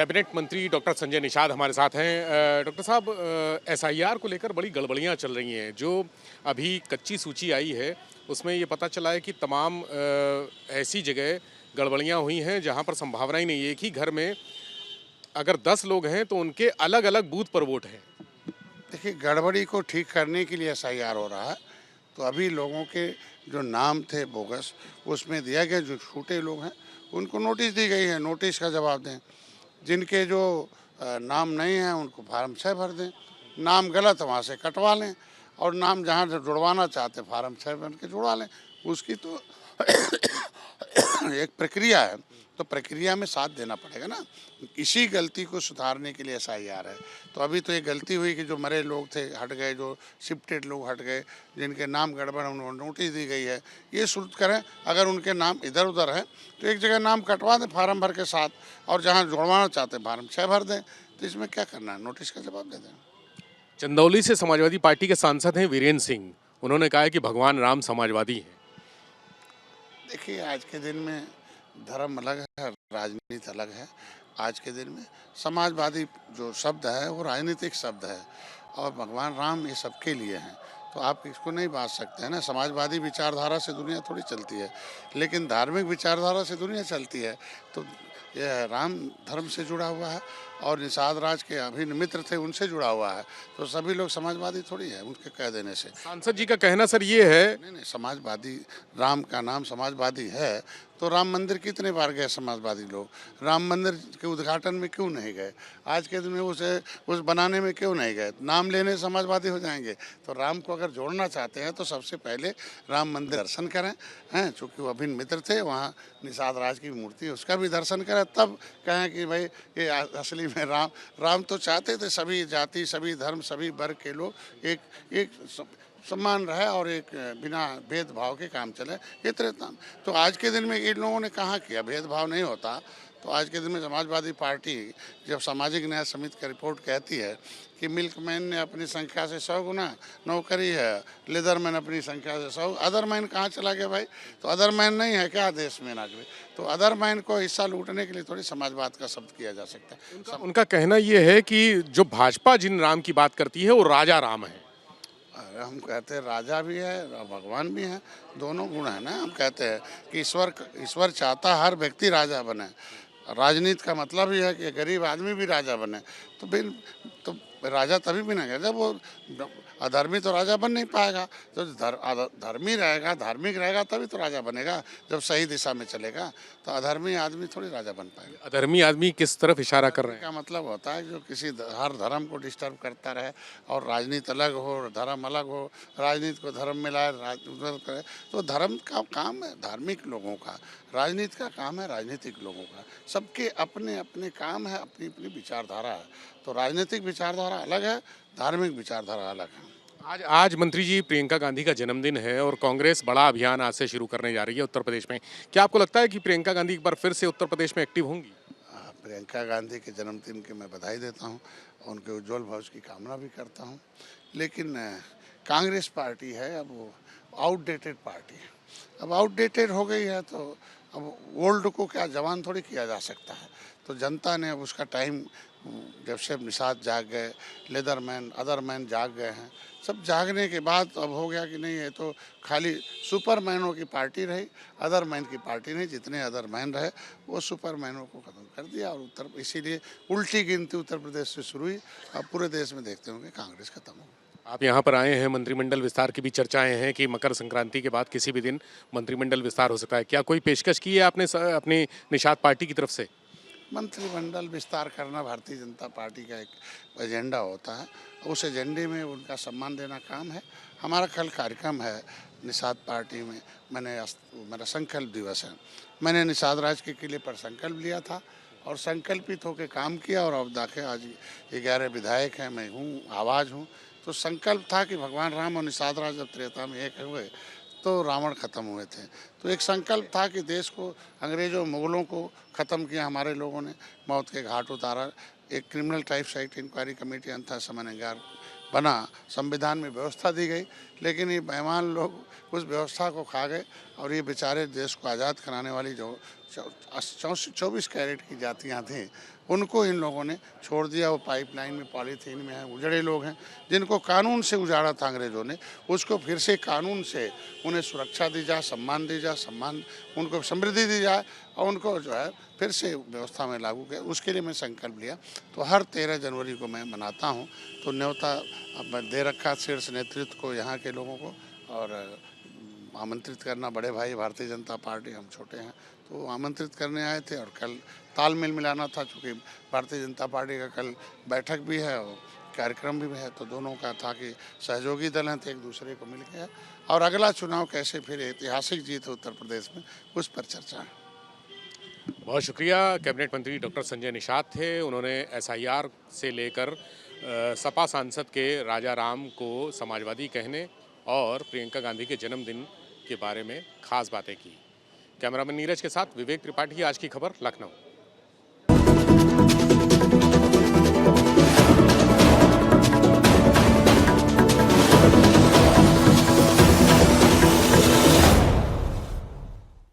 Cabinet मंत्री doctor Sanjay Nishad हमारे साथ हैं। डॉक्टर साहब, एसआईआर को लेकर बड़ी गड़बड़ियां चल रही हैं। जो अभी कच्ची सूची आई है उसमें ये पता चला है कि तमाम ऐसी जगह गड़बड़ियां हुई हैं जहां पर संभावना ही नहीं है। एक ही घर में अगर 10 लोग हैं तो उनके अलग अलग बूथ पर वोट है। देखिए, गड़बड़ी को ठीक करने के लिए एसआईआर हो रहा है। तो अभी लोगों के जो नाम थे बोगस, उसमें दिया गया, जो छूटे लोग हैं उनको नोटिस दी गई है, नोटिस का जवाब दें। जिनके जो नाम नहीं हैं उनको फार्म 6 भर दें, नाम गलत है वहाँ से कटवा लें, और नाम जहाँ से जुड़वाना चाहते फार्म 6 भर के जुड़वा लें। उसकी तो एक प्रक्रिया है, तो प्रक्रिया में साथ देना पड़ेगा ना। इसी गलती को सुधारने के लिए एसआईआर है। तो अभी तो ये गलती हुई कि जो मरे लोग थे हट गए, जो शिफ्टेड लोग हट गए, जिनके नाम गड़बड़ उनको नोटिस दी गई है। ये शुरू करें, अगर उनके नाम इधर उधर है तो एक जगह नाम कटवा दें फार्म भर के साथ, और जहाँ जुड़वाना चाहते फार्म 6 भर दें। तो इसमें क्या करना है, नोटिस का जवाब दे दें। चंदौली से समाजवादी पार्टी के सांसद हैं वीरेंद्र सिंह। उन्होंने कहा है कि भगवान राम समाजवादी हैं। देखिए, आज के दिन में धर्म अलग है, राजनीति अलग है। आज के दिन में समाजवादी जो शब्द है वो राजनीतिक शब्द है, और भगवान राम ये सबके लिए हैं। तो आप इसको नहीं बांट सकते हैं ना। समाजवादी विचारधारा से दुनिया थोड़ी चलती है, लेकिन धार्मिक विचारधारा से दुनिया चलती है। तो यह राम धर्म से जुड़ा हुआ है, और निषाद राज के अभिन्न मित्र थे उनसे जुड़ा हुआ है। तो सभी लोग समाजवादी थोड़ी है उनके कह देने से। सांसद जी का कहना सर ये है। नहीं, समाजवादी, राम का नाम समाजवादी है, तो राम मंदिर कितने बार गए समाजवादी लोग? राम मंदिर के उद्घाटन में क्यों नहीं गए? आज के दिन में उस बनाने में क्यों नहीं गए? नाम लेने समाजवादी हो जाएंगे। तो राम को अगर जोड़ना चाहते हैं तो सबसे पहले राम मंदिर दर्शन करें, हैं, चूँकि वो अभिन्न मित्र थे। वहाँ निषाद राज की मूर्ति, उसका भी दर्शन करें, तब कहें कि भाई ये असली में राम तो चाहते थे सभी जाति, सभी धर्म, सभी वर्ग के लोग एक एक सम्मान रहे, और एक बिना भेदभाव के काम चले, ये तरह। तो आज के दिन में इन लोगों ने कहा किया भेदभाव नहीं होता। तो आज के दिन में समाजवादी पार्टी, जब सामाजिक न्याय समिति का रिपोर्ट कहती है कि मिल्कमैन ने अपनी संख्या से 100 गुना नौकरी है, लेदरमैन अपनी संख्या से 100, अदरमैन कहाँ चला गया भाई? तो अदरमैन नहीं है क्या देश में नागरिक? तो अदरमैन को हिस्सा लूटने के लिए थोड़ी समाजवाद का शब्द किया जा सकता है। उनका कहना ये है कि जो भाजपा जिन राम की बात करती है वो राजा राम है। अरे, हम कहते हैं राजा भी है और भगवान भी है, दोनों गुण है ना। हम कहते हैं कि ईश्वर चाहता हर व्यक्ति राजा बने। राजनीति का मतलब ही है कि गरीब आदमी भी राजा बने। तो राजा तभी बनेगा जब वो अधर्मी, तो राजा बन नहीं पाएगा। तो धर्मी रहेगा, धार्मिक रहेगा, तभी तो राजा बनेगा, जब सही दिशा में चलेगा। तो अधर्मी आदमी थोड़ी राजा बन पाएगा। अधर्मी आदमी किस तरफ इशारा कर रहे हैं? का मतलब होता है जो किसी हर धर्म को डिस्टर्ब करता रहे, और राजनीति अलग हो, धर्म अलग हो, राजनीति को धर्म में लाए, उधर करे। तो धर्म का काम है धार्मिक लोगों का, राजनीति का काम है राजनीतिक लोगों का। सबके अपने अपने काम है, अपनी अपनी विचारधारा है। तो राजनीतिक विचारधारा अलग है, धार्मिक विचारधारा अलग है। आज मंत्री जी, प्रियंका गांधी का जन्मदिन है और कांग्रेस बड़ा अभियान आज से शुरू करने जा रही है उत्तर प्रदेश में। क्या आपको लगता है कि प्रियंका गांधी एक बार फिर से उत्तर प्रदेश में एक्टिव होंगी? प्रियंका गांधी के जन्मदिन की मैं बधाई देता हूं, उनके उज्जवल भविष्य की कामना भी करता हूं। लेकिन कांग्रेस पार्टी है, अब वो आउटडेटेड पार्टी है। अब आउटडेटेड हो गई है, तो अब ओल्ड को क्या जवान थोड़ी किया जा सकता है। तो जनता ने अब उसका टाइम, जब से निषाद जाग गए, लेदरमैन, अदरमैन जाग गए हैं, सब जागने के बाद अब हो गया कि नहीं, ये तो खाली सुपरमैनों की पार्टी रही, अदरमैन की पार्टी नहीं। जितने अदरमैन रहे वो सुपरमैनों को ख़त्म कर दिया, और इसीलिए उल्टी गिनती उत्तर प्रदेश से शुरू हुई। अब पूरे देश में देखते होंगे कांग्रेस खत्म हो। आप यहाँ पर आए हैं, मंत्रिमंडल विस्तार की भी चर्चाएं हैं कि मकर संक्रांति के बाद किसी भी दिन मंत्रिमंडल विस्तार हो सकता है। क्या कोई पेशकश की है आपने अपनी निषाद पार्टी की तरफ से? मंत्रिमंडल विस्तार करना भारतीय जनता पार्टी का एक एजेंडा होता है। उस एजेंडे में उनका सम्मान देना काम है। हमारा कल कार्यक्रम है निषाद पार्टी में। मेरा संकल्प दिवस है। मैंने निषाद राज के किले पर संकल्प लिया था, और संकल्पित होकर काम किया। और अब देखें, आज 11 विधायक हैं, मैं हूँ, आवाज़ हूँ। तो संकल्प था कि भगवान राम और निषाद राज जब त्रेता में एक हुए तो रावण ख़त्म हुए थे। तो एक संकल्प था कि देश को, अंग्रेज़ों मुग़लों को ख़त्म किया हमारे लोगों ने, मौत के घाट उतारा। एक criminal type site inquiry committee अंतः समन्वयकार बना, संविधान में व्यवस्था दी गई। लेकिन ये बेईमान लोग उस व्यवस्था को खा गए, और ये बेचारे देश को आज़ाद कराने वाली जो 24 कैरेट की जातियाँ थीं, उनको इन लोगों ने छोड़ दिया। वो पाइपलाइन में, पॉलीथीन में हैं, उजड़े लोग हैं जिनको कानून से उजाड़ा था अंग्रेज़ों ने, उसको फिर से कानून से उन्हें सुरक्षा दी जाए, सम्मान दी जाए, सम्मान उनको समृद्धि दी जाए और उनको जो है फिर से व्यवस्था में लागू किया। उसके लिए मैं संकल्प लिया। तो हर 13 जनवरी को मैं मनाता हूँ। तो न्योता अब दे रखा शीर्ष नेतृत्व को, यहाँ के लोगों को, और आमंत्रित करना। बड़े भाई भारतीय जनता पार्टी, हम छोटे हैं, तो आमंत्रित करने आए थे। और कल तालमेल मिलाना था, चूँकि भारतीय जनता पार्टी का कल बैठक भी है और कार्यक्रम भी है, तो दोनों का था कि सहयोगी दल हैं तो एक दूसरे को मिल के है। और अगला चुनाव कैसे फिर ऐतिहासिक जीत उत्तर प्रदेश में, उस पर चर्चा है। बहुत शुक्रिया। कैबिनेट मंत्री डॉक्टर संजय निषाद थे। उन्होंने एसआईआर से लेकर सपा सांसद के राजा राम को समाजवादी कहने और प्रियंका गांधी के जन्मदिन के बारे में खास बातें की। कैमरामैन नीरज के साथ विवेक त्रिपाठी, आज की खबर, लखनऊ।